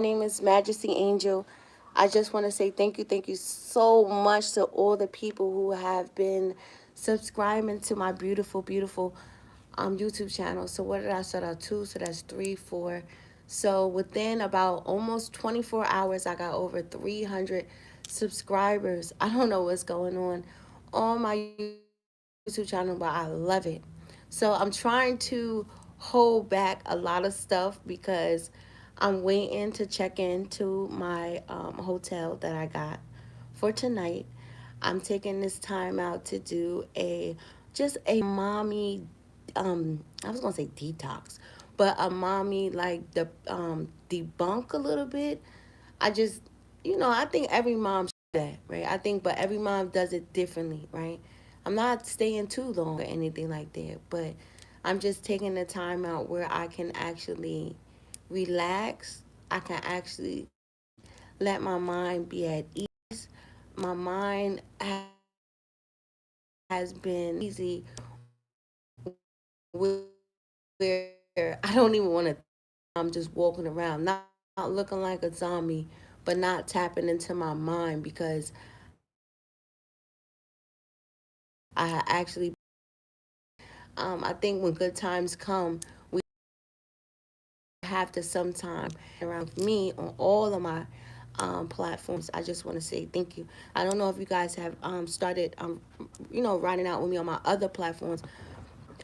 name is Majesty Angel. I just want to say thank you so much to all the people who have been subscribing to my beautiful YouTube channel. So what did I start out? Two, so that's three, four. So within about almost 24 hours, I got over 300 subscribers. I don't know what's going on my YouTube channel, but I love it. So I'm trying to hold back a lot of stuff because I'm waiting to check into my hotel that I got for tonight. I'm taking this time out to do a just a mommy I was gonna say detox, but a mommy like the debunk a little bit. I just I think every mom should do that, right? I think but every mom does it differently, right? I'm not staying too long or anything like that, but I'm just taking the time out where I can actually relax. I can actually let my mind be at ease. My mind has been crazy where I don't even want to I'm just walking around, not looking like a zombie, but not tapping into my mind because I actually I think when good times come, we have to sometime around me on all of my platforms. I just want to say thank you. I don't know if you guys have started riding out with me on my other platforms.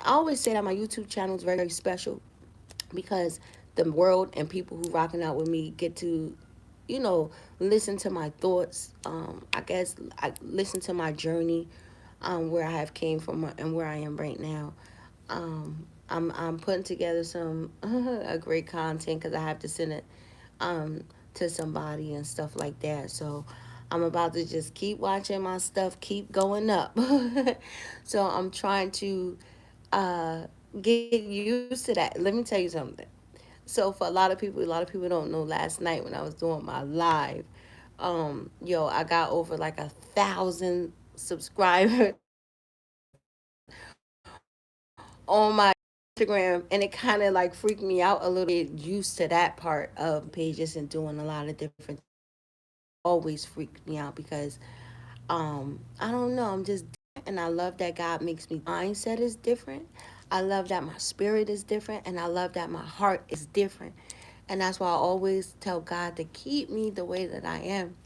I always say that my YouTube channel is very special because the world and people who rocking out with me get to listen to my thoughts. I guess I listen to my journey, where I have came from and where I am right now. I'm putting together some a great content because I have to send it to somebody and stuff like that. So I'm about to just keep watching my stuff keep going up. So I'm trying to uh, get used to that. Let me tell you something. So for a lot of people don't know. Last night when I was doing my live, I got over like 1,000 subscribers on my Instagram, and it kind of like freaked me out a little bit. Used to that part of pages and doing a lot of different things always freaked me out because I don't know, I'm just different, and I love that God makes me mindset is different. I love that my spirit is different, and I love that my heart is different. And that's why I always tell God to keep me the way that I am.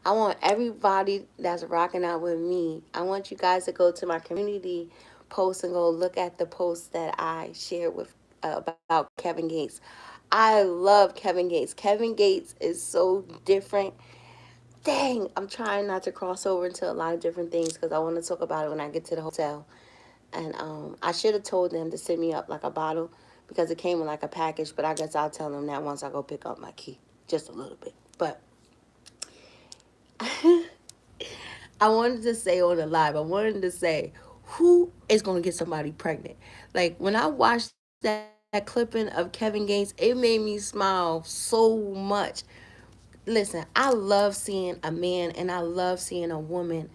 I want everybody that's rocking out with me, I want you guys to go to my community post and go look at the post that I shared with about Kevin Gates. I love Kevin Gates. Kevin Gates is so different. Dang, I'm trying not to cross over into a lot of different things because I want to talk about it when I get to the hotel. And I should have told them to send me up like a bottle because it came in like a package. But I guess I'll tell them that once I go pick up my key, just a little bit. But I wanted to say on the live, I wanted to say, who is going to get somebody pregnant? Like when I watched that clipping of Kevin Gates, it made me smile so much. Listen, I love seeing a man and I love seeing a woman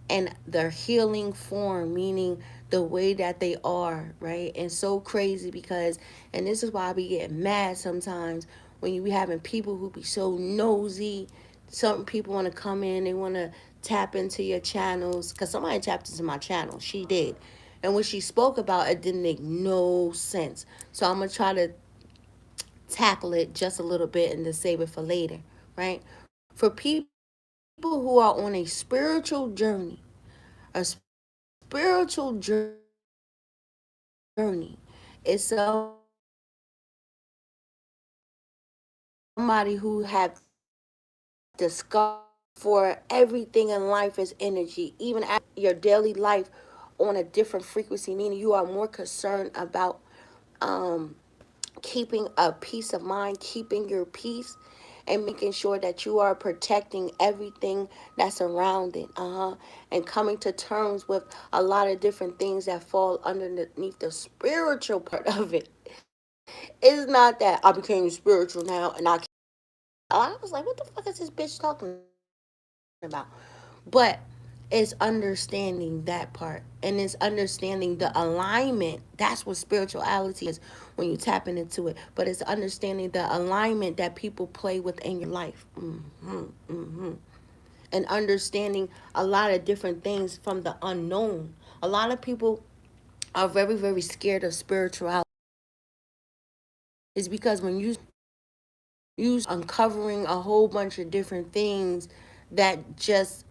and their healing form, meaning the way that they are, right? And so crazy because, and this is why I be getting mad sometimes when you be having people who be so nosy. Some people want to come in, they want to tap into your channels because somebody tapped into my channel. She did. And when she spoke about it, didn't make no sense. So I'm going to try to tackle it just a little bit and then save it for later, right? For people who are on a spiritual journey, a spiritual journey is somebody who have discovered for everything in life is energy, even at your daily life on a different frequency, meaning you are more concerned about um, keeping a peace of mind, keeping your peace, and making sure that you are protecting everything that's around it. And coming to terms with a lot of different things that fall underneath the spiritual part of it. It's not that I became spiritual now and I was like, what the fuck is this bitch talking about? But It's understanding that part, and it's understanding the alignment. That's what spirituality is when you tapping into it. But it's understanding the alignment that people play with in your life. And understanding a lot of different things from the unknown. A lot of people are very, very scared of spirituality. It's because when you uncovering a whole bunch of different things that just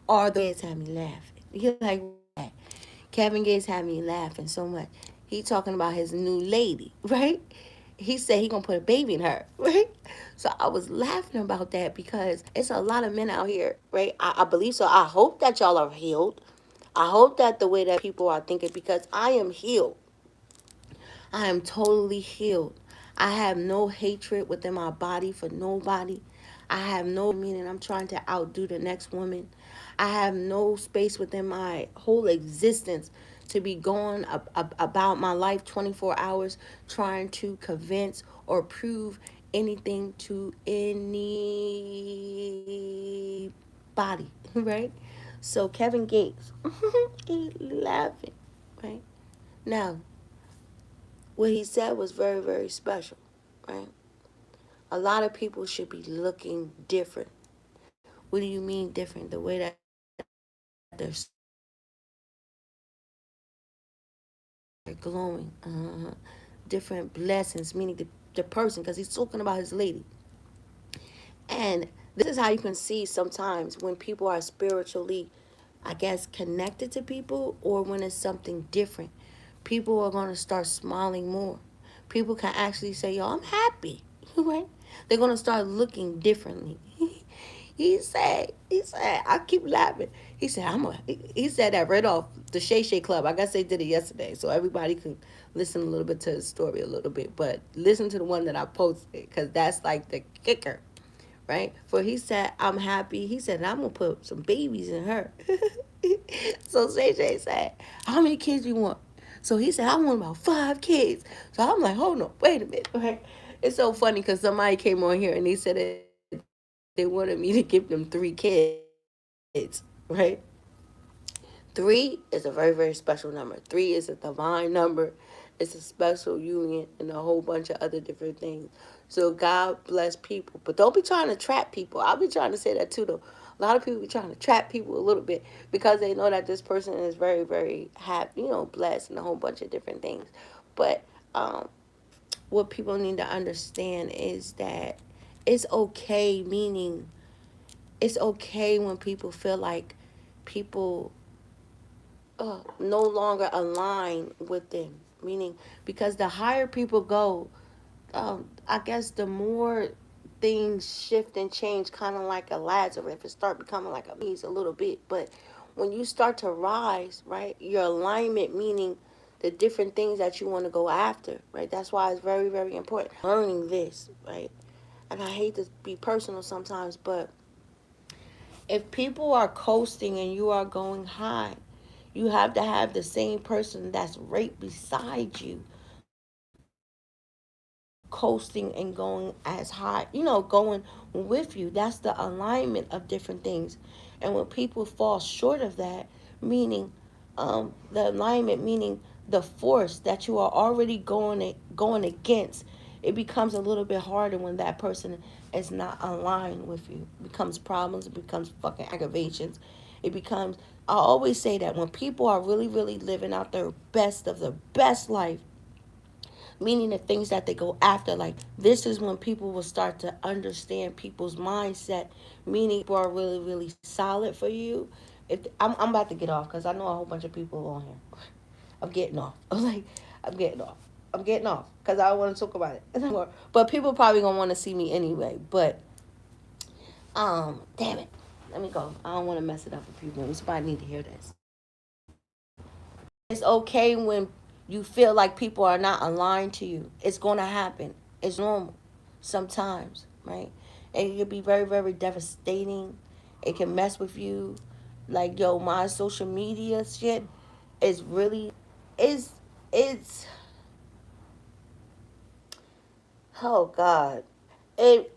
are the Gates had me laughing. You're like, what? Kevin Gates had me laughing so much. He talking about his new lady, right? He said he gonna put a baby in her, right? So I was laughing about that because it's a lot of men out here, right? I believe so. I hope that y'all are healed. I hope that the way that people are thinking, because I am healed. I am totally healed. I have no hatred within my body for nobody. I have no meaning I'm trying to outdo the next woman. I have no space within my whole existence to be going about my life 24 hours trying to convince or prove anything to anybody, right? So Kevin Gates, he laughing, right? Now, what he said was very, very special, right? A lot of people should be looking different. What do you mean different? The way that they're glowing, different blessings, meaning the person, because he's talking about his lady. And this is how you can see sometimes when people are spiritually, I guess, connected to people, or when it's something different. People are going to start smiling more. People can actually say, yo, I'm happy, right? They're going to start looking differently. I keep laughing. He said that right off the Shay Shay Club. I guess they did it yesterday, so everybody could listen a little bit to the story a little bit. But listen to the one that I posted, because that's like the kicker, right? For he said, I'm happy. He said, I'm going to put some babies in her. So Shay Shay said, how many kids you want? So he said, I want about 5 kids. So I'm like, hold on, wait a minute, right? It's so funny because somebody came on here and they said that they wanted me to give them 3 kids, right? 3 is a very, very special number. 3 is a divine number. It's a special union and a whole bunch of other different things. So God bless people. But don't be trying to trap people. I'll be trying to say that too, though. A lot of people be trying to trap people a little bit because they know that this person is very, very happy, blessed and a whole bunch of different things. But what people need to understand is that it's okay, meaning it's okay when people feel like people no longer align with them. Meaning, because the higher people go, I guess the more things shift and change, kind of like a Lazarus. It start becoming like a beast a little bit. But when you start to rise, right, your alignment, meaning the different things that you want to go after, right? That's why it's very, very important. Learning this, right? And I hate to be personal sometimes, but if people are coasting and you are going high, you have to have the same person that's right beside you coasting and going as high, going with you. That's the alignment of different things. And when people fall short of that, meaning the alignment, meaning the force that you are already going against, it becomes a little bit harder when that person is not aligned with you. It becomes problems, it becomes fucking aggravations. It becomes, I always say that when people are really, really living out their best of the best life, meaning the things that they go after, like this is when people will start to understand people's mindset, meaning people are really, really solid for you. If I'm about to get off because I know a whole bunch of people on here. I'm getting off. I'm getting off. I'm getting off because I want to talk about it. But people probably gonna want to see me anyway. But damn it, let me go. I don't want to mess it up for people. Somebody need to hear this. It's okay when you feel like people are not aligned to you. It's going to happen. It's normal sometimes, right? And it can be very, very devastating. It can mess with you. Like, yo, my social media shit is really, is, it's, oh, God. It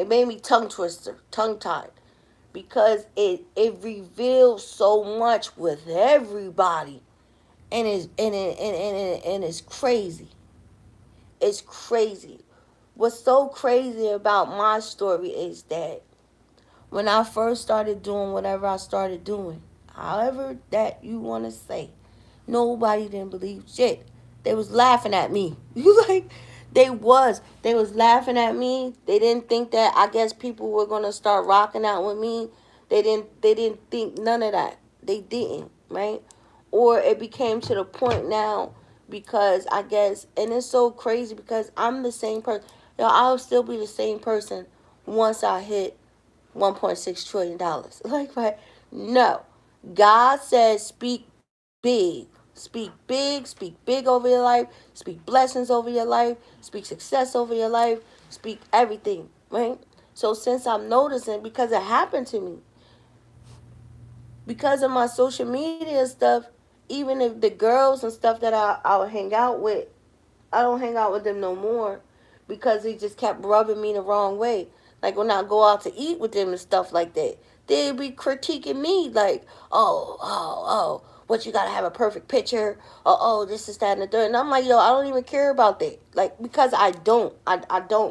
made me tongue twister, tongue tied. because it reveals so much with everybody, and it's crazy. It's crazy. What's so crazy about my story is that when I first started doing whatever I started doing, however that you want to say, nobody didn't believe shit. They was laughing at me. You like, they was laughing at me. They didn't think that, I guess, people were gonna start rocking out with me. They didn't think none of that. They didn't, right? Or it became to the point now, because I guess, and it's so crazy because I'm the same person. I'll still be the same person once I hit $1.6 trillion. Like, right? No. God says speak big. Speak big over your life, speak blessings over your life, speak success over your life, speak everything, right? So since I'm noticing, because it happened to me, because of my social media stuff, even if the girls and stuff that I would hang out with, I don't hang out with them no more, because they just kept rubbing me the wrong way. Like when I go out to eat with them and stuff like that, they'd be critiquing me like, oh, what, you gotta have a perfect picture, this is that and the third. And I'm like, yo, I don't even care about that. Like, because I don't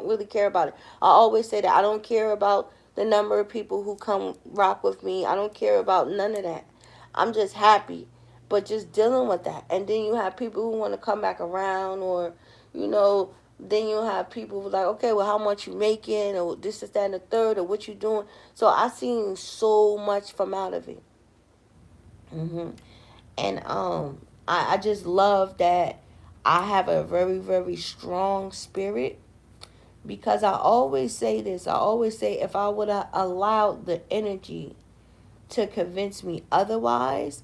really care about it. I always say that I don't care about the number of people who come rock with me. I don't care about none of that. I'm just happy, but just dealing with that. And then you have people who want to come back around, or, you know, then you have people who like, okay, well, how much you making, or this is that and the third, or what you doing. So I seen so much from out of it. And I just love that I have a very, very strong spirit, because I always say this. I always say, if I would have allowed the energy to convince me otherwise,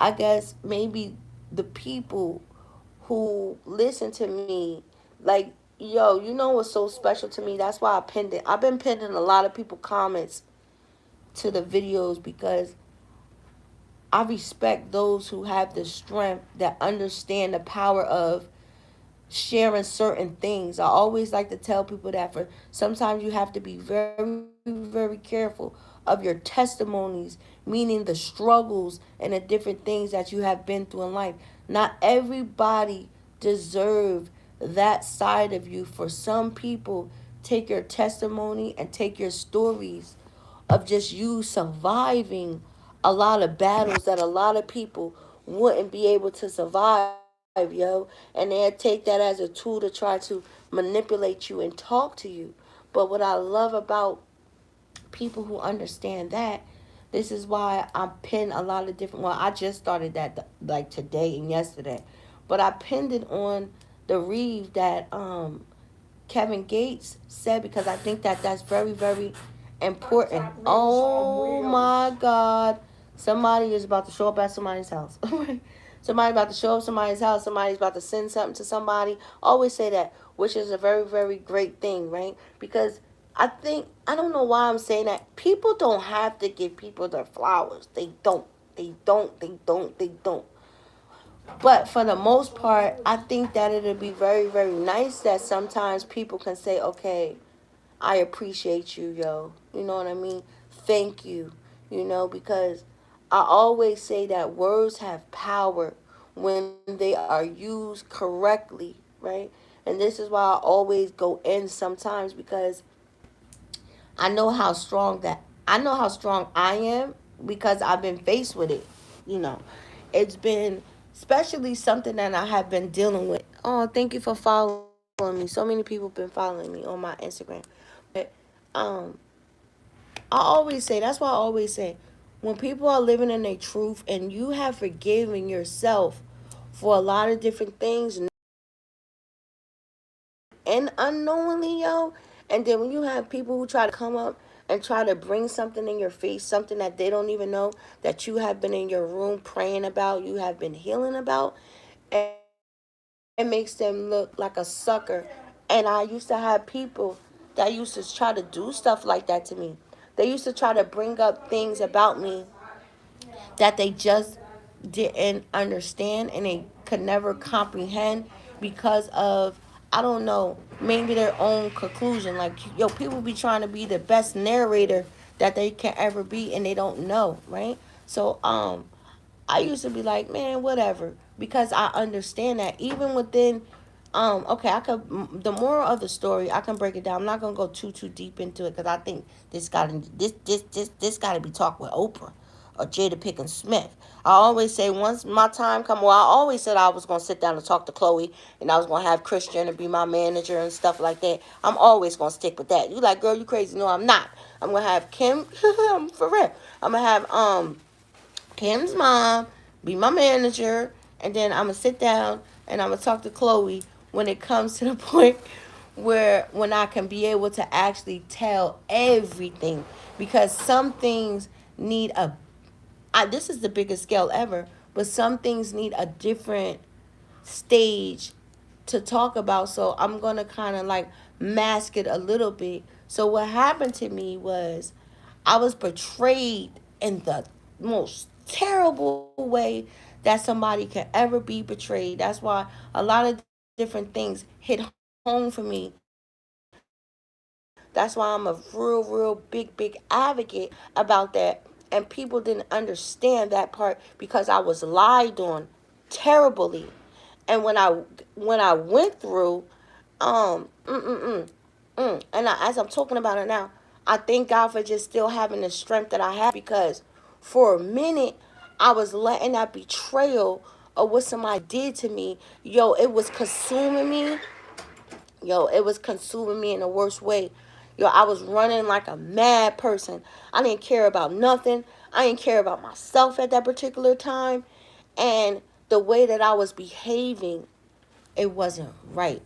I guess maybe the people who listen to me, like, yo, you know what's so special to me? That's why I pinned it. I've been pinning a lot of people comments to the videos, because I respect those who have the strength, that understand the power of sharing certain things. I always like to tell people that, for sometimes you have to be very, very careful of your testimonies, meaning the struggles and the different things that you have been through in life. Not everybody deserve that side of you. For some people, take your testimony and take your stories of just you surviving a lot of battles that a lot of people wouldn't be able to survive, yo. And they'll take that as a tool to try to manipulate you and talk to you. But what I love about people who understand that, this is why I pin a lot of different, well, I just started that like today and yesterday. But I pinned it on the reeve that Kevin Gates said, because I think that that's very, very important. Oh my God. Somebody is about to show up at somebody's house. Somebody about to show up somebody's house. Somebody's about to send something to somebody. Always say that, which is a very, very great thing, right? Because I don't know why I'm saying that. People don't have to give people their flowers. They don't. They don't. But for the most part, I think that it'll be very, very nice that sometimes people can say, okay, I appreciate you, yo. You know what I mean? Thank you. Because I always say that words have power when they are used correctly, right? And this is why I always go in sometimes, because I know how strong that I know how strong I am, because I've been faced with it. You know, it's been especially something that I have been dealing with. Oh, thank you for following me. So many people been following me on my Instagram. But um, I always say, that's why I always say, when people are living in their truth and you have forgiven yourself for a lot of different things, and unknowingly, yo. And then when you have people who try to come up and try to bring something in your face, something that they don't even know that you have been in your room praying about, you have been healing about, it makes them look like a sucker. And I used to have people that used to try to do stuff like that to me. They used to try to bring up things about me that they just didn't understand, and they could never comprehend, because of, I don't know, maybe their own conclusion. Like, yo, people be trying to be the best narrator that they can ever be, and they don't know, right? So I used to be like, man, whatever, because I understand that even within, okay, I could, the moral of the story, I can break it down. I'm not gonna go too deep into it because I think this got to be talked with Oprah or Jada Pinkett Smith. I always say once my time come, well, I always said I was gonna sit down and talk to Chloe, and I was gonna have Christian to be my manager and stuff like that. I'm always gonna stick with that. You like, girl, you crazy? No, I'm not. I'm gonna have Kim. For real. I'm gonna have Kim's mom be my manager, and then I'm gonna sit down and I'm gonna talk to Chloe when it comes to the point where when I can be able to actually tell everything, because some things need this is the biggest scale ever, but some things need a different stage to talk about. So I'm gonna kind of like mask it a little bit. So what happened to me was I was betrayed in the most terrible way that somebody can ever be betrayed. That's why a lot of different things hit home for me. That's why I'm a real big advocate about that. And people didn't understand that part because I was lied on terribly. And when I went through, um, mm, mm, mm, as I'm talking about it now, I thank God for just still having the strength that I have, because for a minute I was letting that betrayal of what somebody did to me, yo, it was consuming me. Yo, it was consuming me in the worst way. Yo, I was running like a mad person. I didn't care about nothing. I didn't care about myself at that particular time. And the way that I was behaving, it wasn't right.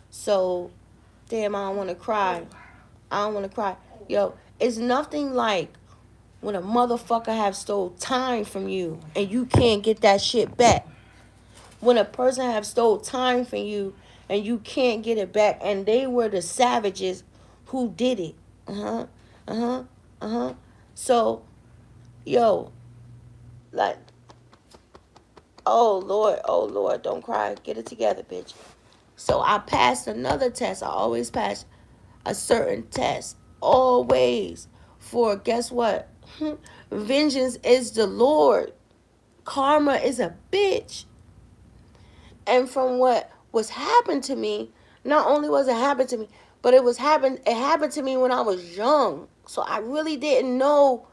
So, damn, I don't want to cry. I don't want to cry. Yo, it's nothing like when a motherfucker have stole time from you and you can't get that shit back. When a person have stole time from you and you can't get it back, and they were the savages who did it. Uh-huh. Uh-huh. Uh-huh. So, yo, like, oh Lord, don't cry. Get it together, bitch. So I passed another test. I always pass a certain test. Always. For guess what? Vengeance is the Lord. Karma is a bitch. And from what was happened to me, not only was it happened to me, but it happened to me when I was young. So I really didn't know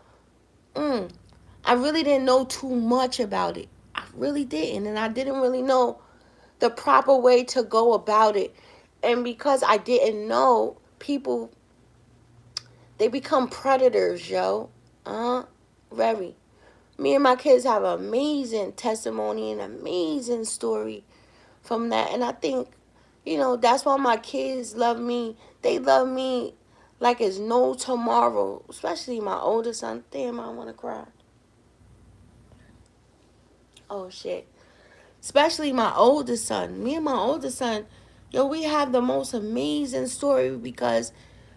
I really didn't know too much about it. I really didn't, and I didn't really know the proper way to go about it. And because I didn't know, people, they become predators, yo. Very. Me and my kids have an amazing testimony and amazing story from that. And I think, that's why my kids love me. They love me like it's no tomorrow. Especially my oldest son. Damn, I want to cry. Oh, shit. Especially my oldest son. Me and my oldest son, yo, we have the most amazing story because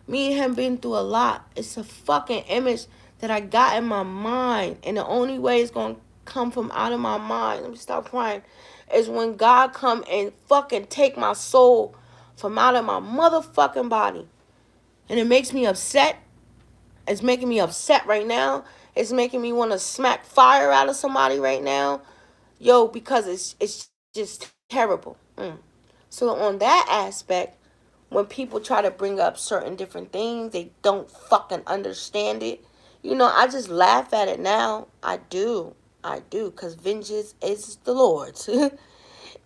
me and him been through a lot. It's a fucking image that I got in my mind. And the only way it's going to come from out of my mind, let me stop crying, is when God come and fucking take my soul from out of my motherfucking body. And it makes me upset. It's making me upset right now. It's making me want to smack fire out of somebody right now. Yo, because it's just terrible. So on that aspect, when people try to bring up certain different things, they don't fucking understand it. I just laugh at it now. I do, because vengeance is the Lord's.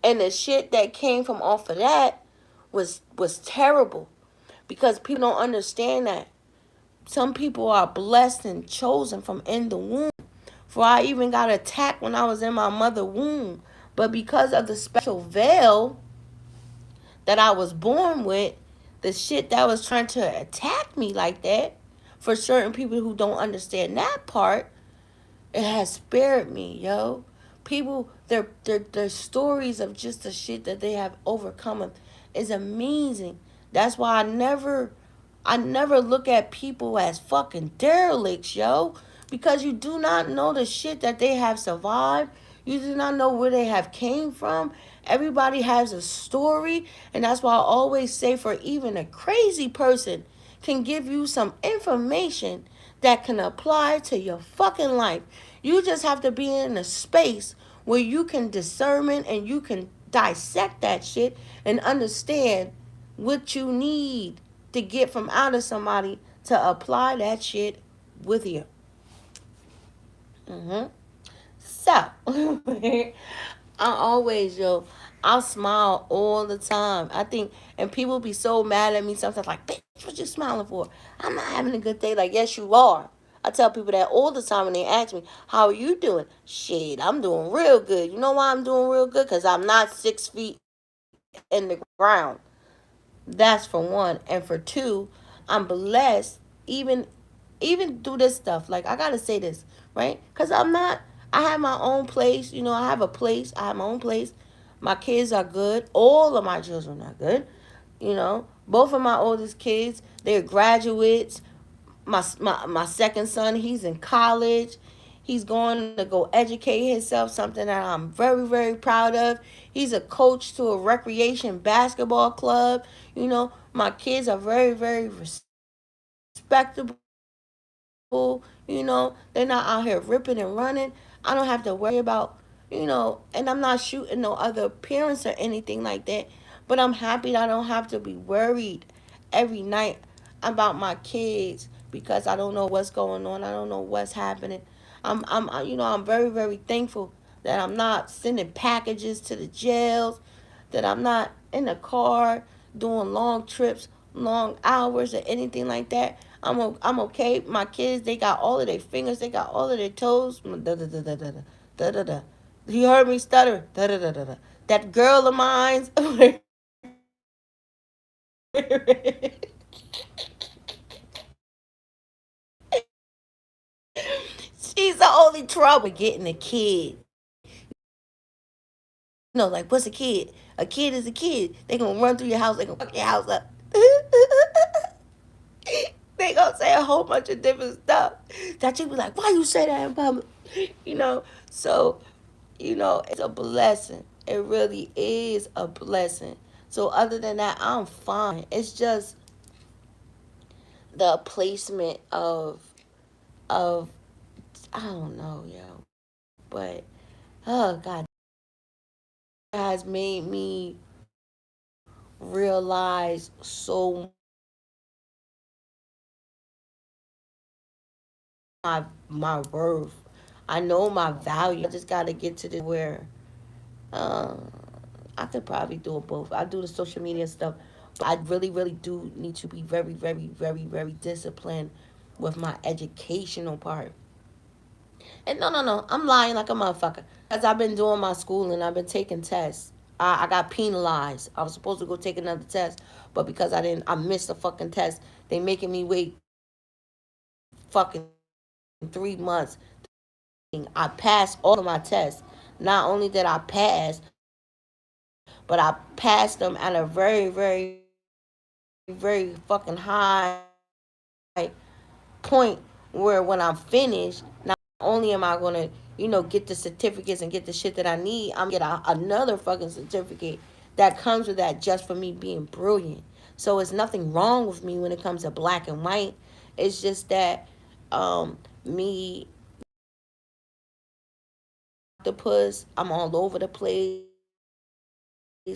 And the shit that came from off of that was terrible, because people don't understand that. Some people are blessed and chosen from in the womb. For I even got attacked when I was in my mother's womb. But because of the special veil that I was born with, the shit that was trying to attack me like that, for certain people who don't understand that part, it has spared me, yo. People, their stories of just the shit that they have overcome is amazing. That's why I never look at people as fucking derelicts, yo. Because you do not know the shit that they have survived. You do not know where they have came from. Everybody has a story. And that's why I always say, for even a crazy person can give you some information that can apply to your fucking life. You just have to be in a space where you can discern and you can dissect that shit and understand what you need to get from out of somebody to apply that shit with you. Mm-hmm. So, I always, I'll smile all the time. I think, and people be so mad at me sometimes, like, bitch, what you smiling for? I'm not having a good day. Like, yes, you are. I tell people that all the time when they ask me, how are you doing? Shit, I'm doing real good. You know why I'm doing real good? Because I'm not 6 feet in the ground. That's for one. And for two, I'm blessed even do this stuff. Like, I gotta say this, right? Because I have my own place. I have a place. I have my own place. My kids are good. All of my children are good. Both of my oldest kids, they're graduates. My second son, he's in college. He's going to go educate himself, something that I'm very, very proud of. He's a coach to a recreation basketball club. My kids are very, very respectable. They're not out here ripping and running. I don't have to worry about, and I'm not shooting no other parents or anything like that. But I'm happy that I don't have to be worried every night about my kids because I don't know what's going on. I don't know what's happening. I'm very, very thankful that I'm not sending packages to the jails, that I'm not in the car doing long trips, long hours, or anything like that. I'm okay. My kids, they got all of their fingers, they got all of their toes. Da da da da da da da da. You heard me stutter. Da da da da da. That girl of mine. She's the only trouble getting a kid. Like, what's a kid? A kid is a kid. They gonna run through your house. They gonna fuck your house up. They gonna say a whole bunch of different stuff that you be like, why you say that in public? So, it's a blessing. It really is a blessing. So other than that, I'm fine. It's just the placement of I don't know, yo. But oh God, it has made me realize so my worth. I know my value. I just gotta get to the where um I could probably do it both. I do the social media stuff, but I really, really do need to be very, very, very, very disciplined with my educational part. And no, no, no, I'm lying like a motherfucker. Because I've been doing my schooling, I've been taking tests. I got penalized. I was supposed to go take another test, but because I missed the fucking test. They making me wait fucking 3 months. I passed all of my tests. Not only did I pass, but I passed them at a very, very, very fucking high point where when I'm finished, not only am I gonna, get the certificates and get the shit that I need, I'm gonna get another fucking certificate that comes with that just for me being brilliant. So it's nothing wrong with me when it comes to black and white. It's just that me octopus, I'm all over the place.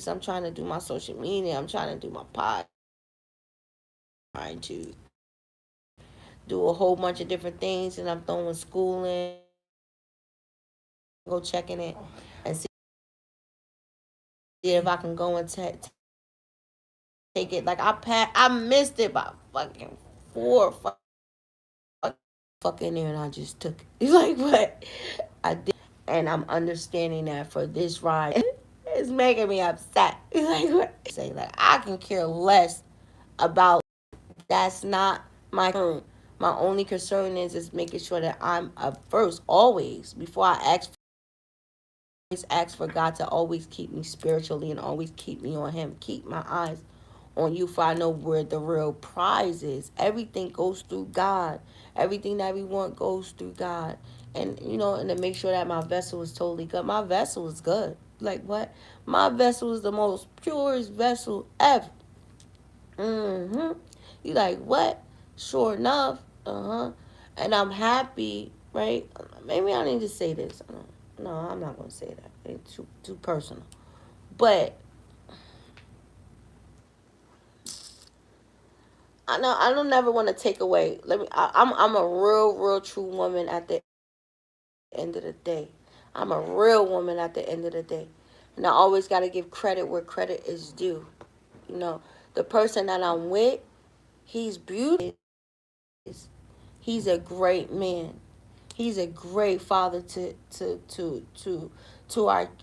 I'm trying to do my social media. I'm trying to do my pod. Trying to do a whole bunch of different things, and I'm throwing school in, go checking it, and see if I can go and take it. Like I missed it by fucking 4 fucking there, and I just took it. Like what I did, and I'm understanding that for this ride, it's making me upset. Like what say, like I can care less about. That's not my concern. My only concern is making sure that I'm first always before I ask for God to always keep me spiritually and always keep me on Him. Keep my eyes on you, for I know where the real prize is. Everything goes through God. Everything that we want goes through God. And and to make sure that my vessel is totally good. My vessel is good. Like what? My vessel is the most purest vessel ever. Mm-hmm. You like, what? Sure enough, and I'm happy, right? Maybe I need to say this. I don't, no, I'm not gonna say that. It's too personal. But I don't never want to take away. I'm a real true woman at the end of the day. I'm a real woman at the end of the day, and I always got to give credit where credit is due. You know, the person that I'm with, he's beautiful. He's a great man. He's a great father to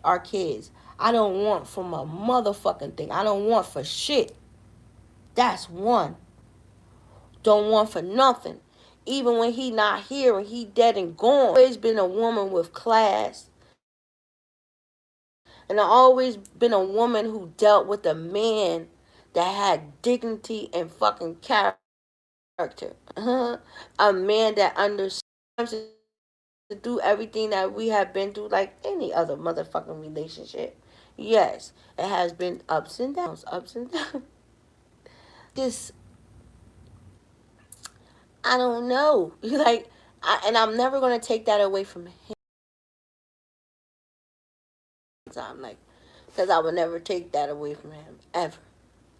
our kids. I don't want from a motherfucking thing. I don't want for shit. That's one. Don't want for nothing. Even when he not here and he dead and gone. I've always been a woman with class. And I've always been a woman who dealt with a man that had dignity and fucking character. A man that understands to do everything that we have been through like any other motherfucking relationship. Yes, it has been ups and downs, ups and downs. Just, I don't know. Like, and I'm never going to take that away from him. I'm like, because I would never take that away from him. Ever.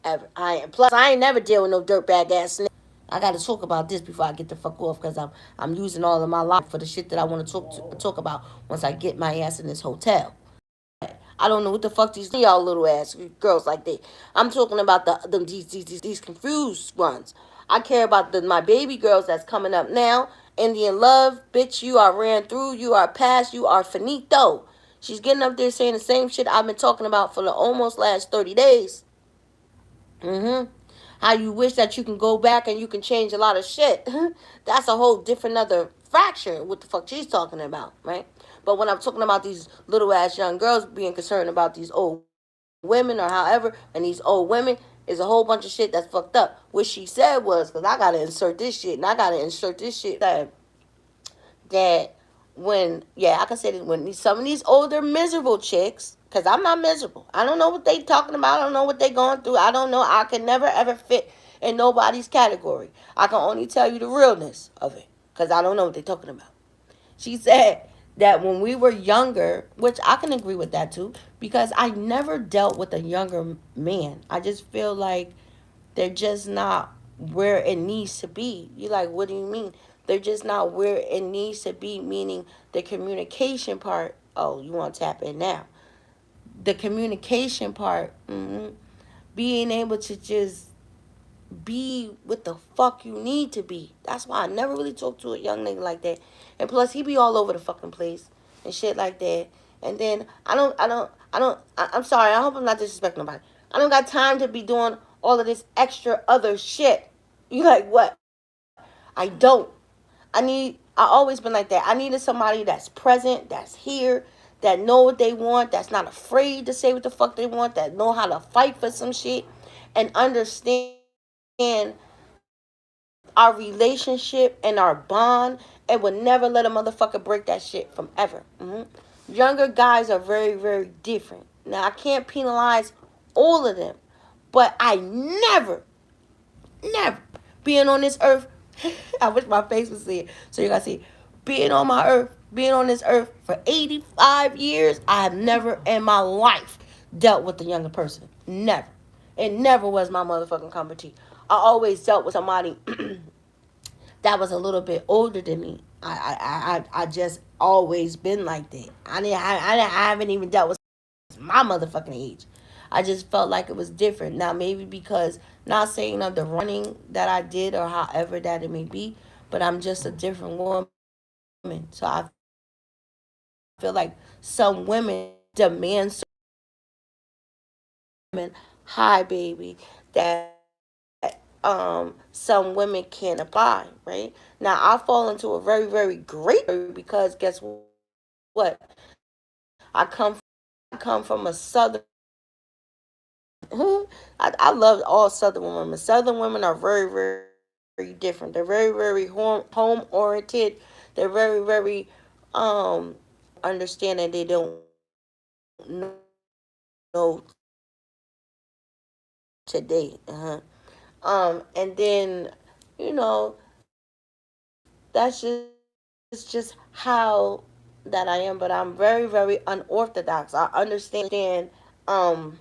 Ever. Plus, I ain't never deal with no dirtbag ass nigga. I got to talk about this before I get the fuck off because I'm using all of my life for the shit that I want to talk about once I get my ass in this hotel. I don't know what the fuck these y'all little ass girls like they. I'm talking about these confused ones. I care about my baby girls that's coming up now. Indian love, bitch, you are ran through, you are past, you are finito. She's getting up there saying the same shit I've been talking about for the almost last 30 days. How you wish that you can go back and you can change a lot of shit. That's a whole different other fracture. What the fuck she's talking about, right? But when I'm talking about these little ass young girls being concerned about these old women or however, and these old women is a whole bunch of shit that's fucked up. What she said was, because I gotta insert this shit, and I gotta insert this shit that when, yeah, I can say that when some of these older miserable chicks, because I'm not miserable. I don't know what they talking about. I don't know what they going through. I don't know. I can never ever fit in nobody's category. I can only tell you the realness of it because I don't know what they're talking about. She said that when we were younger, which I can agree with that too, because I never dealt with a younger man. I just feel like they're just not where it needs to be. You like, what do you mean? They're just not where it needs to be, meaning the communication part. Oh, you want to tap in now. The communication part, being able to just be what the fuck you need to be. That's why I never really talk to a young nigga like that. And plus, he be all over the fucking place and shit like that. And then I'm sorry. I hope I'm not disrespecting nobody. I don't got time to be doing all of this extra other shit. You like what? I don't. I always been like that. I needed somebody that's present, that's here, that know what they want, that's not afraid to say what the fuck they want, that know how to fight for some shit and understand our relationship and our bond and would never let a motherfucker break that shit from ever. Younger guys are very different. Now I can't penalize all of them, but I never being on this earth. I wish my face was here so you guys see. Being on my earth, being on this earth for 85 years, I have never in my life dealt with a younger person. Never. It never was my motherfucking cup of tea. I always dealt with somebody that was a little bit older than me. I just always been like that. I haven't even dealt with my motherfucking age. I just felt like it was different. Now maybe because not saying of the running that I did or however that it may be, but I'm just a different woman. So I feel like some women demand certain women, hi baby, that some women can't apply, right? Now I fall into a very great because guess what? I come from a southern. I love all southern women. Southern women are very different. They're very home oriented. They're very understanding. They don't know today. And then, you know, that's just how that I am. But I'm very, very unorthodox. I understand. I'm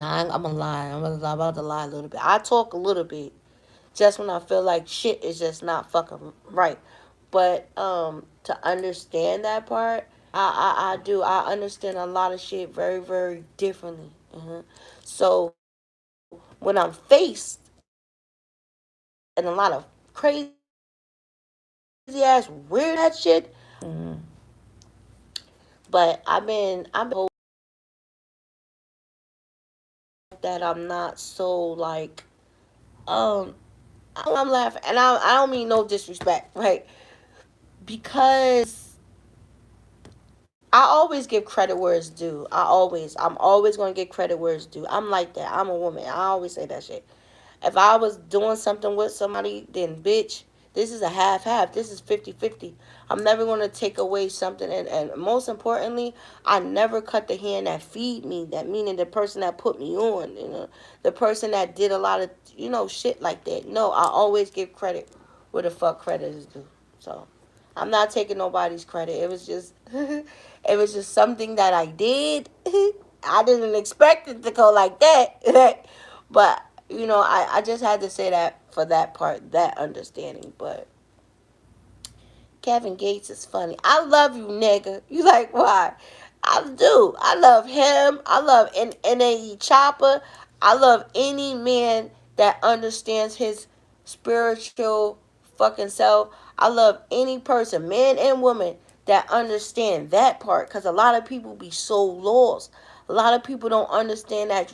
gonna lie. About to lie a little bit. I talk a little bit just when I feel like shit is just not fucking right. But to understand that part, I do. I understand a lot of shit very, very differently. So when I'm faced and a lot of crazy ass weird ass shit, but I've been that I'm not so like um I'm laughing and I don't mean no disrespect, right? Because I always give credit where it's due. I'm always gonna give credit where it's due. I'm like that. I'm a woman. I always say that shit. If I was doing something with somebody, then bitch, this is a half half. This is 50-50. I'm never gonna take away something and most importantly, I never cut the hand that feed me. That meaning the person that put me on, the person that did a lot of, shit like that. No, I always give credit where the fuck credit is due. So I'm not taking nobody's credit. It was just it was just something that I did. I didn't expect it to go like that. But I just had to say that for that part, that understanding. But Kevin Gates is funny. I love you, nigga. You like why? I do. I love him. I love NAE Chopper. I love any man that understands his spiritual fucking self. I love any person, man and woman, that understand that part. Because a lot of people be so lost. A lot of people don't understand that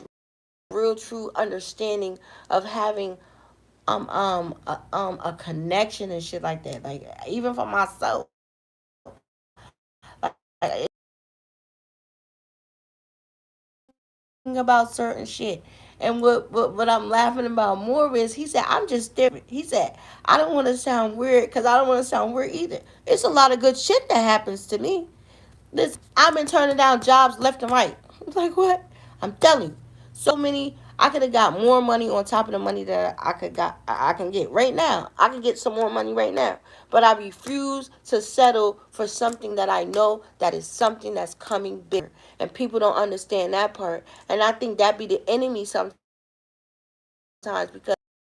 real true understanding of having a connection and shit like that. Like even for myself, like about certain shit. And what I'm laughing about more is he said I'm just different. He said I don't want to sound weird because I don't want to sound weird either. It's a lot of good shit that happens to me. This I've been turning down jobs left and right. Like what? I'm telling you, so many. I could have got more money on top of the money that I can get right now. I can get some more money right now, but I refuse to settle for something that I know that is something that's coming bigger, and people don't understand that part. And I think that be the enemy sometimes because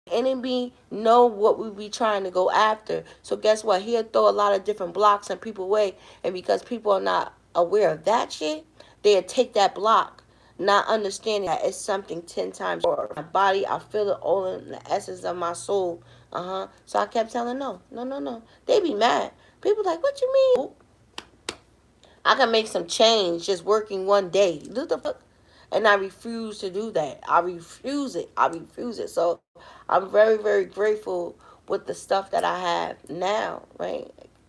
enemy know what we be trying to go after. So guess what? He'll throw a lot of different blocks in people's way, and because people are not aware of that shit, they'll take that block, not understanding that it's something 10 times more. My body, I feel it all in the essence of my soul. So I kept telling no, no, no, no. They be mad. People like, what you mean? I can make some change just working one day. Do the fuck? And I refuse to do that. I refuse it. I refuse it. So I'm very, very grateful with the stuff that I have now, right?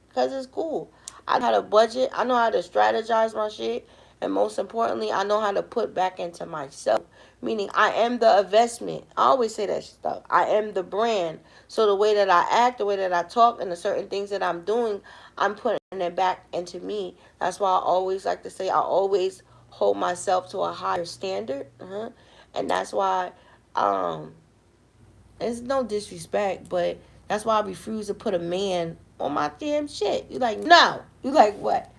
Because it's cool. I know how to budget. I know how to strategize my shit. And most importantly, I know how to put back into myself. Meaning, I am the investment. I always say that stuff. I am the brand. So the way that I act, the way that I talk, and the certain things that I'm doing, I'm putting it back into me. That's why I always like to say I always hold myself to a higher standard. And that's why um it's no disrespect, but that's why I refuse to put a man on my damn shit. You like no. You like what?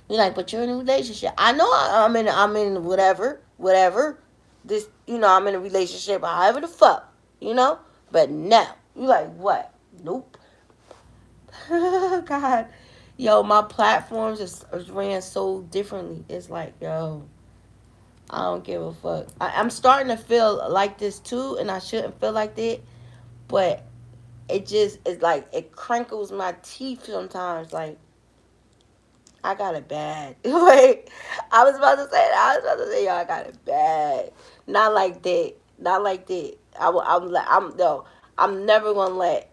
You like but you're in a relationship. I know I'm in whatever. This I'm in a relationship however the fuck, you know? But no. You like what? Nope. God. Yo, my platforms is ran so differently. It's like, yo, I don't give a fuck. I'm starting to feel like this too, and I shouldn't feel like that. But it just it's like it crinkles my teeth sometimes. Like I got it bad. Wait, I was about to say that. I was about to say, yo, I got it bad. Not like that. Not like that. I'm no. I'm never gonna let.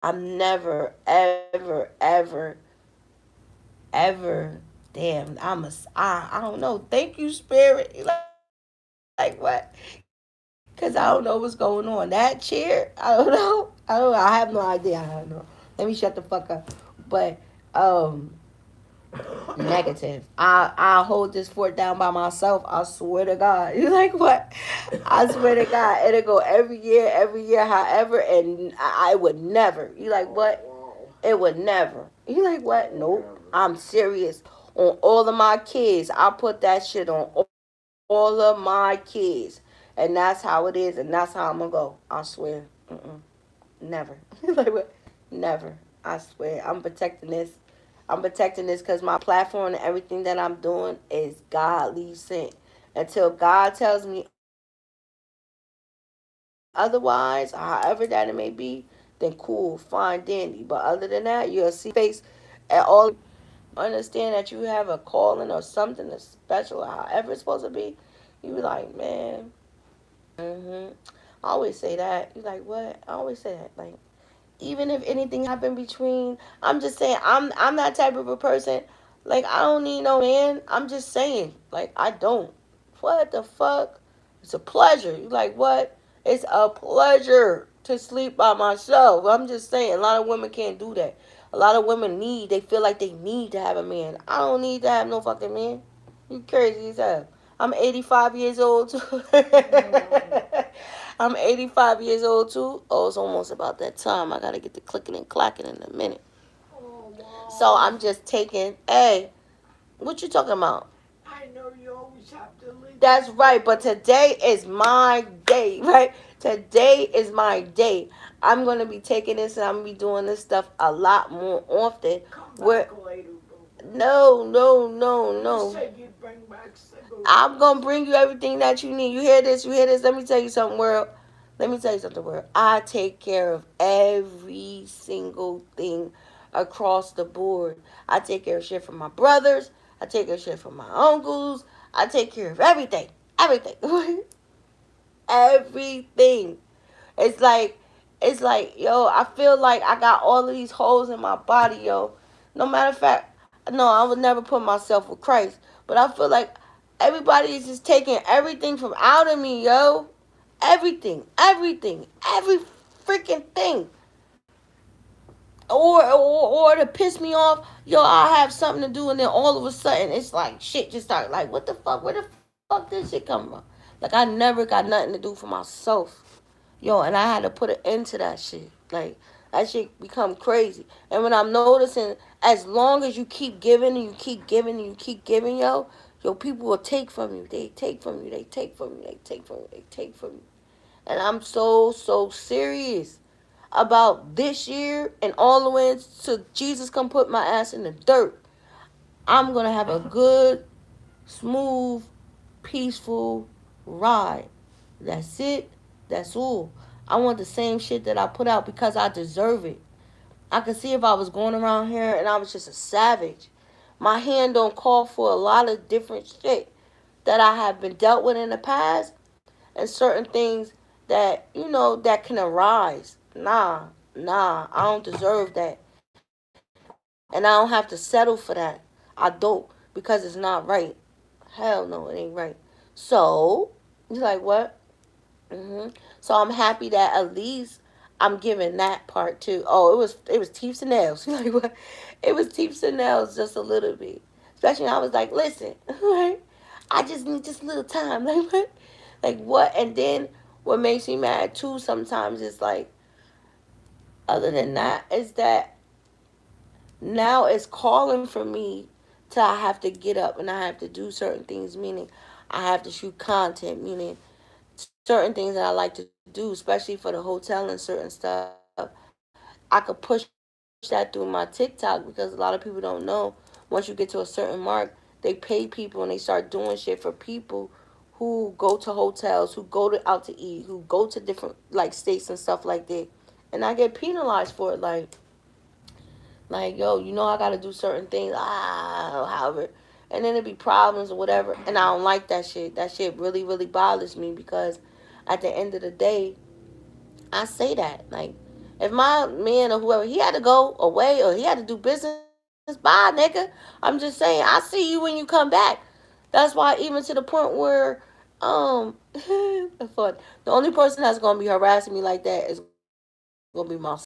I'm never ever ever ever. Damn, I don't know. Thank you, spirit. Like what? Cause I don't know what's going on. That chair, I don't know. I don't know. I have no idea. I don't know. Let me shut the fuck up. But um, Negative. I hold this fort down by myself. I swear to God. You like what? I swear to God, it'll go every year, however, and I would never. You like what? It would never. You like what? Nope. I'm serious. On all of my kids, I put that shit on all of my kids, and that's how it is, and that's how I'm gonna go. I swear. Never. Like what? Never. I swear. I'm protecting this. I'm protecting this because my platform and everything that I'm doing is godly sent. Until God tells me otherwise, however that it may be, then cool, fine, dandy. But other than that, you'll see face at all. Understand that you have a calling or something that's special, however it's supposed to be. You be like, man. I always say that. You like what? I always say that. Like, even if anything happened between, I'm just saying, I'm that type of a person. Like, I don't need no man. I'm just saying, like, I don't. What the fuck? It's a pleasure. You like what? It's a pleasure to sleep by myself. I'm just saying, a lot of women can't do that. A lot of women they feel like they need to have a man. I don't need to have no fucking man. You crazy as hell. I'm 85 years old too. I'm 85 years old too. Oh, it's almost about that time. I gotta get the clicking and clacking in a minute. So I'm just taking. Hey, what you talking about? I know you always have to leave. That's right, but today is my day, right? Today is my day. I'm gonna be taking this and I'm gonna be doing this stuff a lot more often. Come back later, bro. No, no, no, no. You said you bring back cigarettes. I'm gonna bring you everything that you need. You hear this? You hear this? Let me tell you something, world. Let me tell you something, world. I take care of every single thing across the board. I take care of shit for my brothers. I take care of shit for my uncles. I take care of everything. Everything. Everything. It's like, yo, I feel like I got all of these holes in my body, yo. No matter of fact, no, I would never put myself with Christ. But I feel like everybody is just taking everything from out of me, yo. Everything. Every freaking thing. Or to piss me off, yo, I have something to do, and then all of a sudden it's like shit just start like, what the fuck? Where the fuck did shit come from? Like, I never got nothing to do for myself, yo, and I had to put an end to that shit. Like, that shit become crazy. And when I'm noticing, as long as you keep giving and you keep giving and you keep giving, yo, people will take from you. They take from you. They take from you. They take from you. They take from you. And I'm so serious about this year and all the way to Jesus come put my ass in the dirt. I'm going to have a good, smooth, peaceful ride. That's it. That's all. I want the same shit that I put out because I deserve it. I could see if I was going around here and I was just a savage. My hand don't call for a lot of different shit that I have been dealt with in the past and certain things that, that can arise. Nah, I don't deserve that. And I don't have to settle for that. I don't, because it's not right. Hell no, it ain't right. So, you're like, what? So I'm happy that at least I'm giving that part too. Oh, it was teeth and nails. Like what? It was teeth and nails just a little bit. Especially when I was like, listen, right? I just need just a little time. Like what? Like what? And then what makes me mad too sometimes is like, other than that, is that now it's calling for me to I have to get up and I have to do certain things, meaning I have to shoot content, meaning certain things that I like to do, especially for the hotel and certain stuff. I could push that through my TikTok because a lot of people don't know. Once you get to a certain mark, they pay people and they start doing shit for people who go to hotels, who go to out to eat, who go to different like states and stuff like that. And I get penalized for it, like, yo, I gotta do certain things, however, and then it'd be problems or whatever, and I don't like that shit. That shit really bothers me because at the end of the day, I say that, like, if my man or whoever, he had to go away or he had to do business, bye, nigga. I'm just saying, I see you when you come back. That's why even to the point where, the only person that's gonna be harassing me like that is gonna be my son,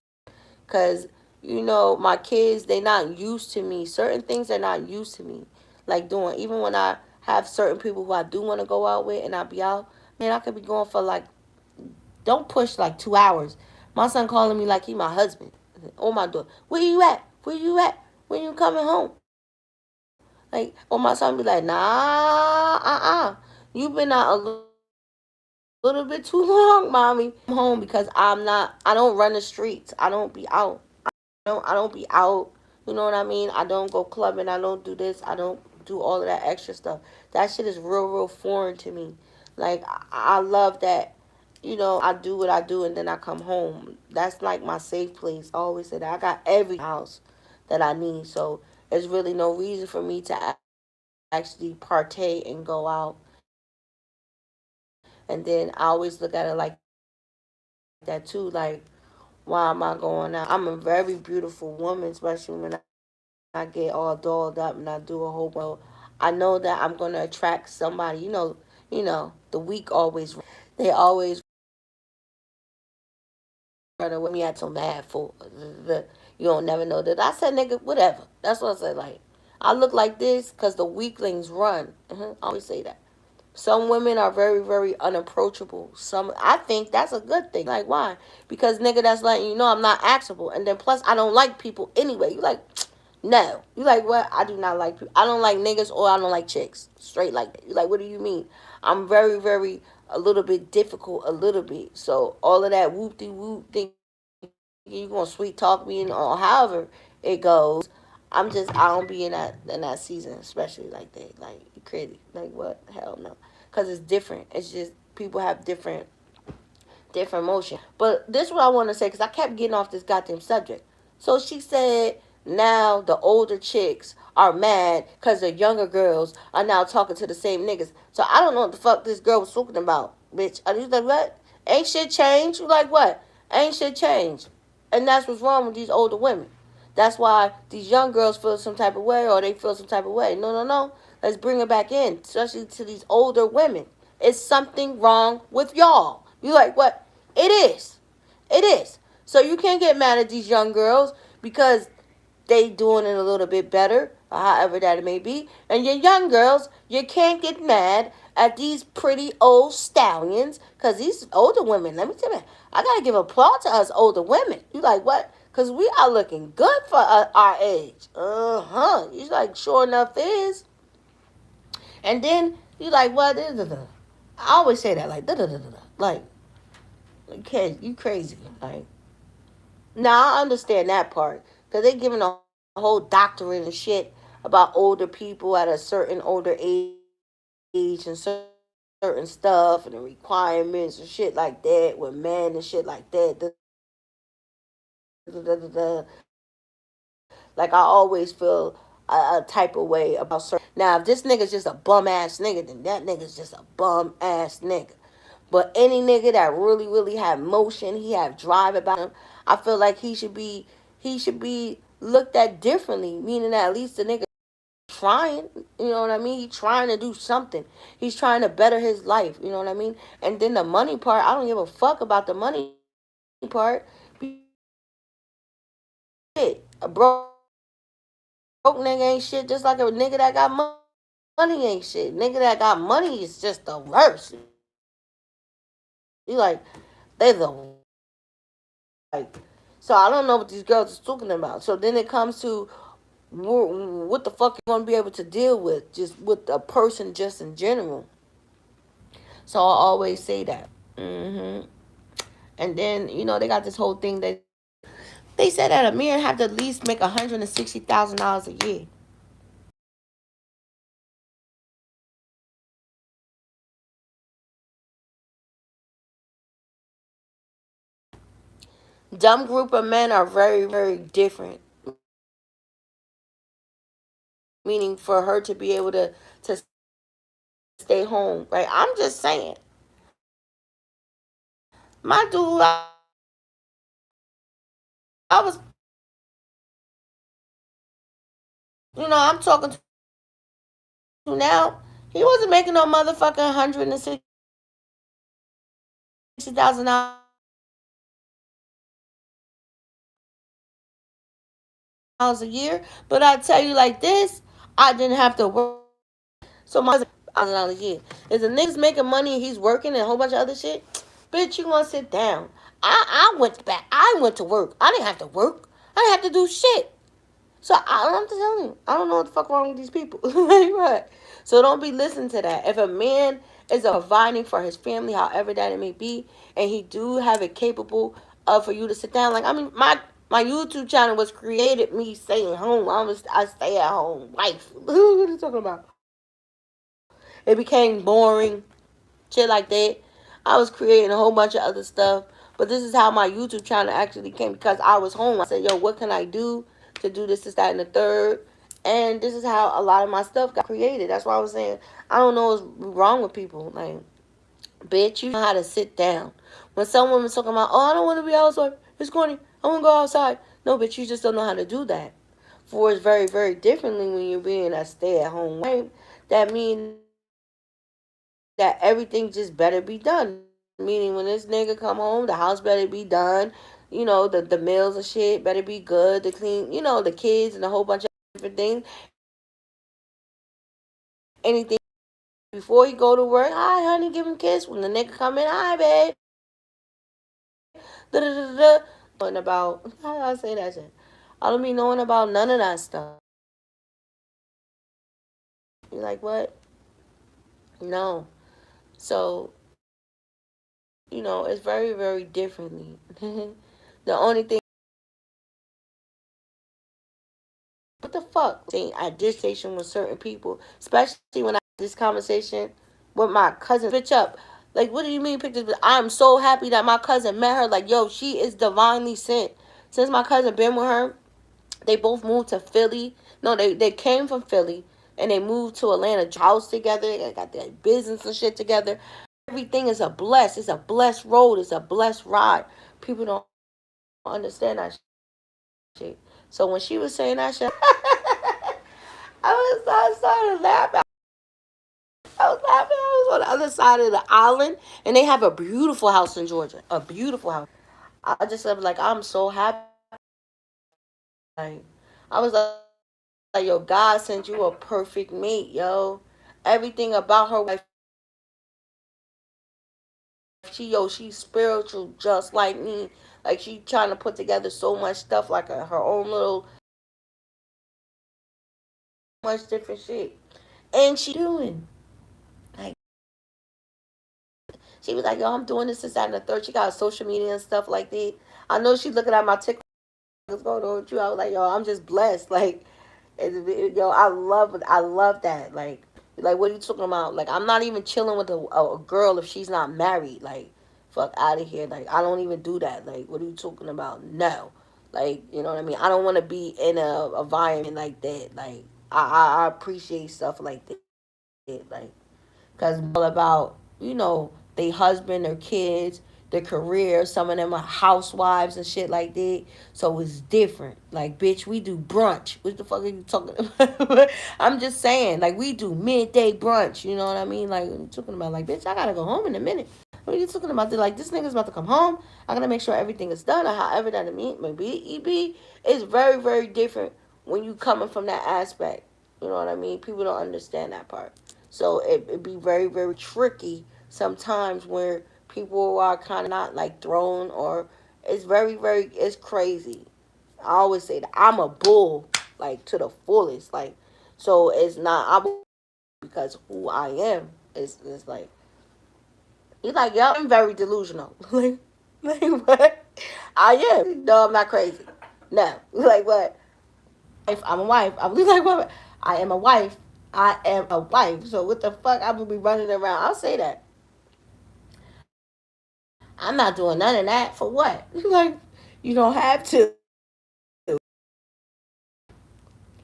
cause my kids, they not used to me. Certain things they're not used to me. Like doing, even when I have certain people who I do want to go out with and I be out, man, I could be going for like, don't push like 2 hours. My son calling me like he my husband. Oh my door. Where you at? Where you at? When you coming home? Like, or my son be like, nah, you been out a little bit too long, mommy. I'm home because I don't run the streets. I don't be out. I don't be out. You know what I mean? I don't go clubbing. I don't do this. I don't do all of that extra stuff. That shit is real, real foreign to me. Like I love that. I do what I do and then I come home. That's like my safe place. I always say that I got every house that I need. So there's really no reason for me to actually partake and go out. And then I always look at it like that too. Like, why am I going out? I'm a very beautiful woman, especially when I get all dolled up and I do a whole bunch. I know that I'm gonna attract somebody. The weak always they always run away. Me at so mad for the you don't never know that I said nigga whatever. That's what I said. Like I look like this because the weaklings run. I always say that. Some women are very, very unapproachable. I think that's a good thing. Like, why? Because nigga, that's letting you know I'm not axable. And then plus, I don't like people anyway. You like, no. You like what? I do not like people. I don't like niggas or I don't like chicks. Straight like that. You like, what do you mean? I'm very, very, a little bit difficult, a little bit. So all of that whoop de whoop thing, you gonna sweet talk me and or however it goes. I don't be in that season, especially like that. Like you crazy. Like what? Hell no. Cause it's different. It's just people have different motion. But this is what I want to say because I kept getting off this goddamn subject. So she said now the older chicks are mad because the younger girls are now talking to the same niggas. So I don't know what the fuck this girl was talking about, bitch. Are you like what? Ain't shit changed? You like what? Ain't shit changed. And that's what's wrong with these older women. That's why these young girls feel some type of way or they feel some type of way. No, no, no. Let's bring it back in, especially to these older women. It's something wrong with y'all. You like what? It is. It is. So you can't get mad at these young girls because they doing it a little bit better, or however that it may be. And your young girls, you can't get mad at these pretty old stallions because these older women, let me tell you, I got to give applause to us older women. You like what? Because we are looking good for our age. Uh-huh. You like, sure enough is. And then you like, what? I always say that, like, like, okay, you crazy. Like, now I understand that part because they giving a whole doctorate and shit about older people at a certain older age and certain stuff and the requirements and shit like that with men and shit like that. Like I always feel a type of way about certain. Now if this nigga's just a bum ass nigga, then that nigga's just a bum ass nigga. But any nigga that really, really have motion, he have drive about him, I feel like he should be looked at differently. Meaning that at least the nigga trying, you know what I mean? He trying to do something. He's trying to better his life, you know what I mean? And then the money part, I don't give a fuck about the money part. Shit, a broke nigga ain't shit. Just like a nigga that got money ain't shit. Nigga that got money is just the worst. You like they the like. So I don't know what these girls are talking about. So then it comes to what the fuck you gonna be able to deal with just with a person just in general. So I always say that. And then they got this whole thing that they said that a man have to at least make $160,000 a year. Dumb group of men are very, very different. Meaning for her to be able to stay home, right? I'm just saying. My dude, I was, I'm talking to now. He wasn't making no motherfucking $160,000. a year. But I tell you like this, I didn't have to work. So my $1,000 a year. If the nigga's making money and he's working and a whole bunch of other shit, bitch, you gonna sit down. I went back. I went to work. I didn't have to work. I didn't have to do shit. So I'm just telling you, I don't know what the fuck wrong with these people. Right. So don't be listening to that. If a man is providing for his family, however that it may be, and he do have it capable of for you to sit down, like I mean, my YouTube channel was created me staying home. I stay at home wife. What are you talking about? It became boring, shit like that. I was creating a whole bunch of other stuff. But this is how my YouTube channel actually came because I was home. I said, yo, what can I do to do this, that, and the third? And this is how a lot of my stuff got created. That's why I was saying, I don't know what's wrong with people. Like, bitch, you know how to sit down. When some women's talking about, oh, I don't want to be outside. It's corny. I want to go outside. No, bitch, you just don't know how to do that. For it's very, very differently when you're being a stay-at-home wife. That means that everything just better be done. Meaning when this nigga come home, the house better be done. You know, the meals and shit better be good. The clean, you know, the kids and a whole bunch of different things. Anything before he go to work, hi honey, give him a kiss. When the nigga come in, hi babe. Da da da da. Knowing about how do I say that shit? I don't be knowing about none of that stuff. You like what? No. So, you know, it's very, very differently. The only thing, what the fuck? Saying at this station with certain people, especially when I had this conversation with my cousin, bitch up. Like, what do you mean pictures? I'm so happy that my cousin met her. Like, yo, she is divinely sent. Since my cousin been with her, they both moved to Philly. No, they came from Philly and they moved to Atlanta, house together. They got their business and shit together. Everything is a bless. It's a blessed road. It's a blessed ride. People don't understand that shit. So when she was saying that shit, I started laughing. I was laughing. I was on the other side of the island, and they have a beautiful house in Georgia. A beautiful house. I just said, like, I'm so happy. Like, I was like, yo, God sent you a perfect mate, yo. Everything about her wife, she's spiritual just like me. Like, she trying to put together so much stuff, like her own little, much different shit. And she doing. Like, she was like, yo, I'm doing this, that, and the third. She got social media and stuff like that. I know she's looking at my TikTok. What's going on with you? I was like, yo, I'm just blessed. Like, yo, I love that. Like, what are you talking about? Like, I'm not even chilling with a girl if she's not married. Like, fuck out of here. Like, I don't even do that. Like, what are you talking about? No. Like, you know what I mean? I don't want to be in a environment like that. Like, I appreciate stuff like that. Like, because it's all about, you know, their husband, their kids, their career. Some of them are housewives and shit like that. So it's different. Like, bitch, we do brunch. What the fuck are you talking about? I'm just saying, like, we do midday brunch. You know what I mean? Like, I'm talking about, like, bitch, I gotta go home in a minute. What are you talking about? They're like, this nigga's about to come home. I gotta make sure everything is done or however that it may be. It's very, very different when you coming from that aspect. You know what I mean? People don't understand that part. So it be very, very tricky sometimes where people are kind of not like thrown or it's very, very, it's crazy. I always say that I'm a bull, like to the fullest. Like, so it's not, I'm because who I am is like, he's like, yo, I'm very delusional. Like what? I am. No, I'm not crazy. No. Like what? If I'm a wife, I'm like, what? I am a wife. I am a wife. So what the fuck? I'm gonna be running around. I'll say that. I'm not doing none of that for what? Like, you don't have to.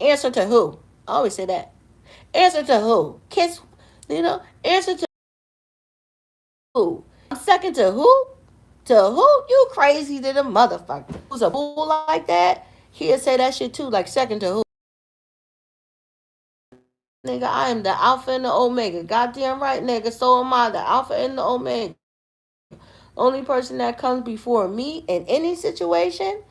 Answer to who? I always say that. Answer to who? Kiss, you know, answer to who? I'm second to who? To who? You crazy to the motherfucker. Who's a fool like that? He'll say that shit too, like second to who? Nigga, I am the Alpha and the Omega. Goddamn right, nigga. So am I, the Alpha and the Omega. Only person that comes before me in any situation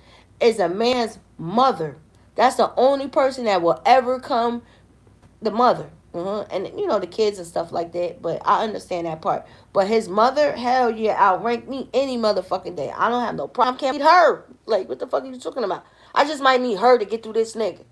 is a man's mother. That's the only person that will ever come, the mother. And you know the kids and stuff like that, but I understand that part. But his mother, hell yeah, outrank me any motherfucking day. I don't have no problem. Can't need her. Like, what the fuck are you talking about? I just might need her to get through this nigga.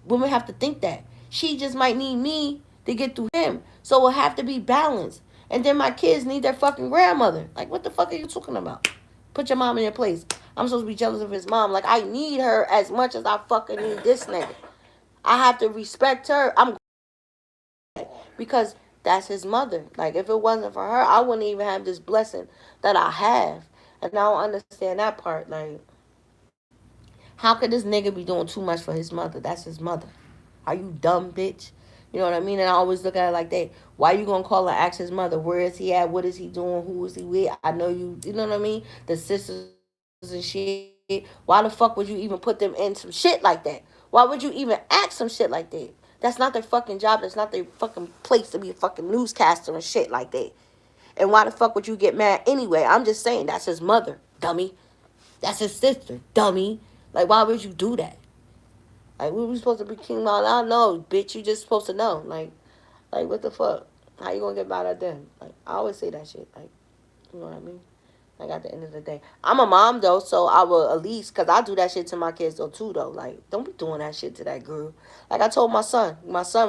Women have to think that. She just might need me to get through him. So it'll have to be balanced. And then my kids need their fucking grandmother. Like, what the fuck are you talking about? Put your mom in your place. I'm supposed to be jealous of his mom. Like, I need her as much as I fucking need this nigga. I have to respect her. Because that's his mother. Like, if it wasn't for her, I wouldn't even have this blessing that I have. And I don't understand that part. Like, how could this nigga be doing too much for his mother? That's his mother. Are you dumb, bitch? You know what I mean? And I always look at it like that. Why you gonna call and ask his mother? Where is he at? What is he doing? Who is he with? I know you. You know what I mean? The sisters and shit. Why the fuck would you even put them in some shit like that? Why would you even ask some shit like that? That's not their fucking job. That's not their fucking place to be a fucking newscaster and shit like that. And why the fuck would you get mad anyway? I'm just saying, that's his mother, dummy. That's his sister, dummy. Like, why would you do that? Like, we were supposed to be king on. I know, bitch. You just supposed to know. Like, what the fuck? How you gonna get mad at them? Like, I always say that shit. Like, you know what I mean? Like, at the end of the day, I'm a mom though, so I will at least, cause I do that shit to my kids though too though. Like, don't be doing that shit to that girl. Like I told my son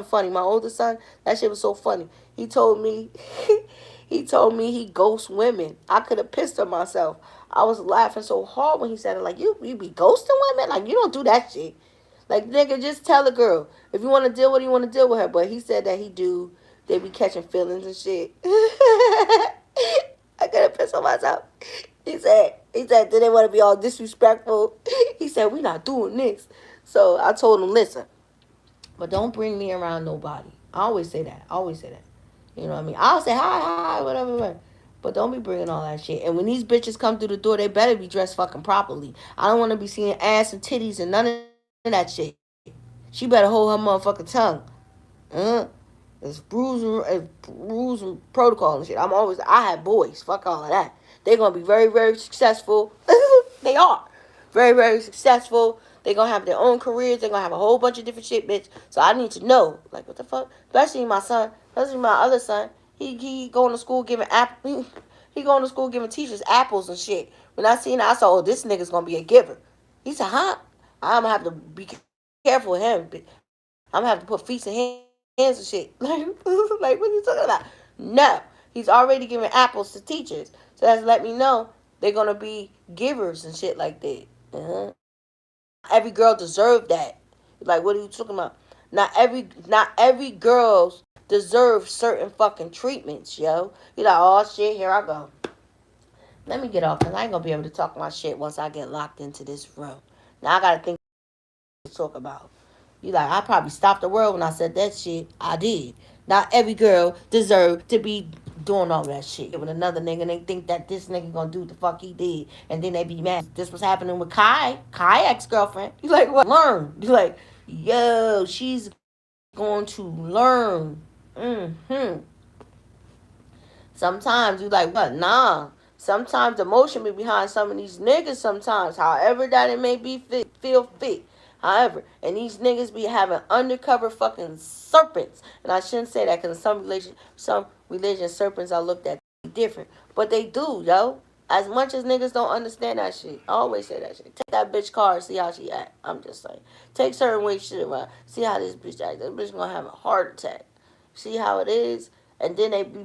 funny, my oldest son, that shit was so funny. He told me, he ghosts women. I could have pissed on myself. I was laughing so hard when he said it. Like, you be ghosting women? Like, you don't do that shit. Like, nigga, just tell a girl if you want to deal with her, you want to deal with her. But he said that he do. They be catching feelings and shit. I could have pissed on myself. He said, did they want to be all disrespectful? He said, we not doing this. So I told him, listen, but don't bring me around nobody. I always say that. You know what I mean? I'll say hi, whatever. But don't be bringing all that shit. And when these bitches come through the door, they better be dressed fucking properly. I don't want to be seeing ass and titties and none of that shit. She better hold her motherfucking tongue. It's rules and protocol and shit. I have boys. Fuck all of that. They're going to be very, very successful. They are. Very, very successful. They're going to have their own careers. They're going to have a whole bunch of different shit, bitch. So I need to know. Like, what the fuck? Especially my son. Especially my other son. He going to school giving he going to school giving teachers apples and shit. When I seen it, I said, oh, this nigga's going to be a giver. He said, huh? I'm going to have to be careful with him. I'm going to have to put feet in hands and shit. Like, what are you talking about? No. He's already giving apples to teachers. So that's let me know they're going to be givers and shit like that. Every girl deserves that. Like, what are you talking about? Not every girl deserves certain fucking treatments, yo. You're like, oh shit, here I go. Let me get off, because I ain't going to be able to talk my shit once I get locked into this room. Now I got to think to talk about. You like, I probably stopped the world when I said that shit. I did. Not every girl deserved to be doing all that shit with another nigga, and they think that this nigga gonna do the fuck he did, and then they be mad. This was happening with Kai ex-girlfriend. You like, what? Learn. You like, yo, she's going to learn. Sometimes you like, what? Nah. Sometimes the emotion be behind some of these niggas sometimes. However that it may be feel fit. However, and these niggas be having undercover fucking serpents. And I shouldn't say that because some religion serpents are looked at different. But they do, yo. As much as niggas don't understand that shit. I always say that shit. Take that bitch car and see how she act. I'm just saying. Take certain way shit around. See how this bitch act. This bitch gonna have a heart attack. See how it is? And then they be